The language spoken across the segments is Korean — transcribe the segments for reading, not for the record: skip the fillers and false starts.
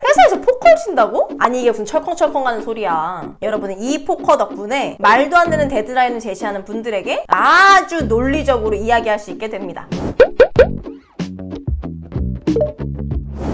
회사에서 포커를 친다고? 아니 이게 무슨 철컹철컹 하는 소리야. 여러분은 이 포커 덕분에 말도 안 되는 데드라인을 제시하는 분들에게 아주 논리적으로 이야기할 수 있게 됩니다.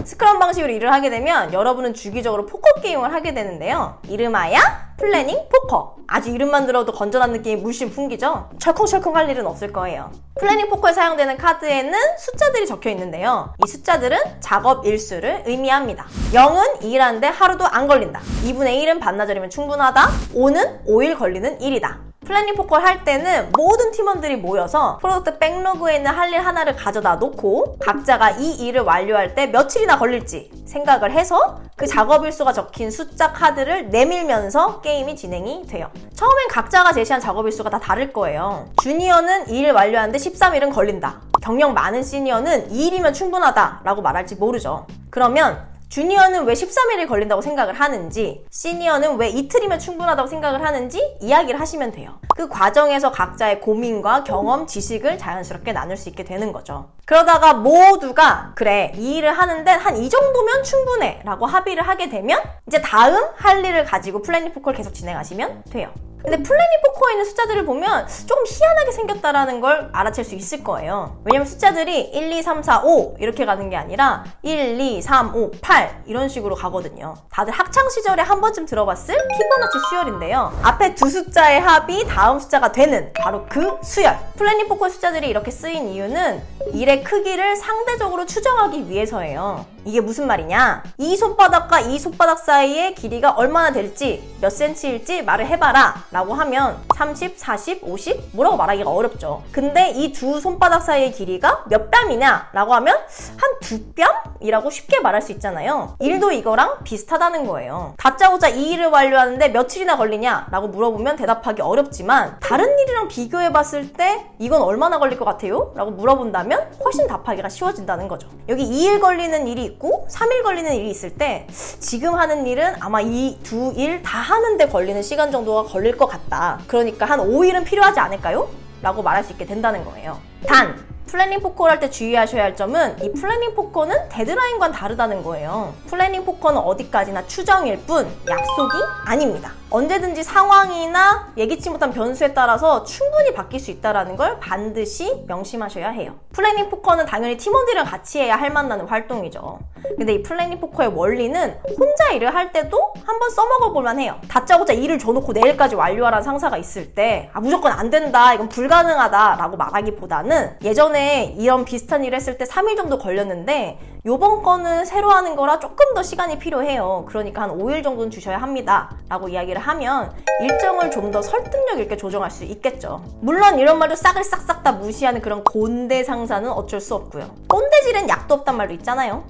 스크럼 방식으로 일을 하게 되면 여러분은 주기적으로 포커 게임을 하게 되는데요. 이름하여 플래닝 포커. 아주 이름만 들어도 건전한 느낌이 물씬 풍기죠? 철컹철컹 할 일은 없을 거예요. 플래닝 포커에 사용되는 카드에는 숫자들이 적혀 있는데요. 이 숫자들은 작업 일수를 의미합니다. 0은 일하는데 하루도 안 걸린다. 2분의 1은 반나절이면 충분하다. 5는 5일 걸리는 일이다. 플래닝 포커를 할 때는 모든 팀원들이 모여서 프로덕트 백로그에 있는 할 일 하나를 가져다 놓고 각자가 이 일을 완료할 때 며칠이나 걸릴지 생각을 해서 그 작업 일수가 적힌 숫자 카드를 내밀면서 게임이 진행이 돼요. 처음엔 각자가 제시한 작업 일수가 다 다를 거예요. 주니어는 이 일 완료하는데 13일은 걸린다. 경력 많은 시니어는 2일이면 충분하다 라고 말할지 모르죠. 그러면 주니어는 왜 13일이 걸린다고 생각을 하는지, 시니어는 왜 이틀이면 충분하다고 생각을 하는지 이야기를 하시면 돼요. 그 과정에서 각자의 고민과 경험, 지식을 자연스럽게 나눌 수 있게 되는 거죠. 그러다가 모두가 그래, 이 일을 하는데 한 이 정도면 충분해 라고 합의를 하게 되면 이제 다음 할 일을 가지고 플래닝 포커를 계속 진행하시면 돼요. 근데 플래닝 포커에 있는 숫자들을 보면 조금 희한하게 생겼다라는 걸 알아챌 수 있을 거예요. 왜냐면 숫자들이 1, 2, 3, 4, 5 이렇게 가는 게 아니라 1, 2, 3, 5, 8 이런 식으로 가거든요. 다들 학창시절에 한 번쯤 들어봤을 피보나치 수열인데요. 앞에 두 숫자의 합이 다음 숫자가 되는 바로 그 수열. 플래닝 포커 숫자들이 이렇게 쓰인 이유는 일의 크기를 상대적으로 추정하기 위해서예요. 이게 무슨 말이냐? 이 손바닥과 이 손바닥 사이의 길이가 얼마나 될지, 몇 센치일지 말을 해봐라 라고 하면 30, 40, 50? 뭐라고 말하기가 어렵죠. 근데 이 두 손바닥 사이의 길이가 몇 뺨이냐 라고 하면 한 2뺨이라고 쉽게 말할 수 있잖아요. 일도 이거랑 비슷하다는 거예요. 다짜고짜 이 일을 완료하는데 며칠이나 걸리냐 라고 물어보면 대답하기 어렵지만 다른 일이랑 비교해봤을 때 이건 얼마나 걸릴 것 같아요? 라고 물어본다면 훨씬 답하기가 쉬워진다는 거죠. 여기 2일 걸리는 일이 있고 3일 걸리는 일이 있을 때 지금 하는 일은 아마 이 두 일 다 하는데 걸리는 시간 정도가 걸릴 것 같다. 그러니까 한 5일은 필요하지 않을까요? 라고 말할 수 있게 된다는 거예요. 단! 플래닝 포커를 할 때 주의하셔야 할 점은 이 플래닝 포커는 데드라인과는 다르다는 거예요. 플래닝 포커는 어디까지나 추정일 뿐 약속이 아닙니다. 언제든지 상황이나 예기치 못한 변수에 따라서 충분히 바뀔 수 있다는 걸 반드시 명심하셔야 해요. 플래닝 포커는 당연히 팀원들이랑 같이 해야 할 만나는 활동이죠. 근데 이 플래닝 포커의 원리는 혼자 일을 할 때도 한번 써먹어 볼만 해요. 다짜고짜 일을 줘놓고 내일까지 완료하라는 상사가 있을 때 무조건 안 된다, 이건 불가능하다 라고 말하기보다는 예전에 이런 비슷한 일을 했을 때 3일 정도 걸렸는데 요번 거는 새로 하는 거라 조금 더 시간이 필요해요. 그러니까 한 5일 정도는 주셔야 합니다 라고 이야기를 하면 일정을 좀 더 설득력 있게 조정할 수 있겠죠. 물론 이런 말도 싹을 싹싹 다 무시하는 그런 곤대 상사는 어쩔 수 없고요. 꼰대질엔 약도 없단 말도 있잖아요.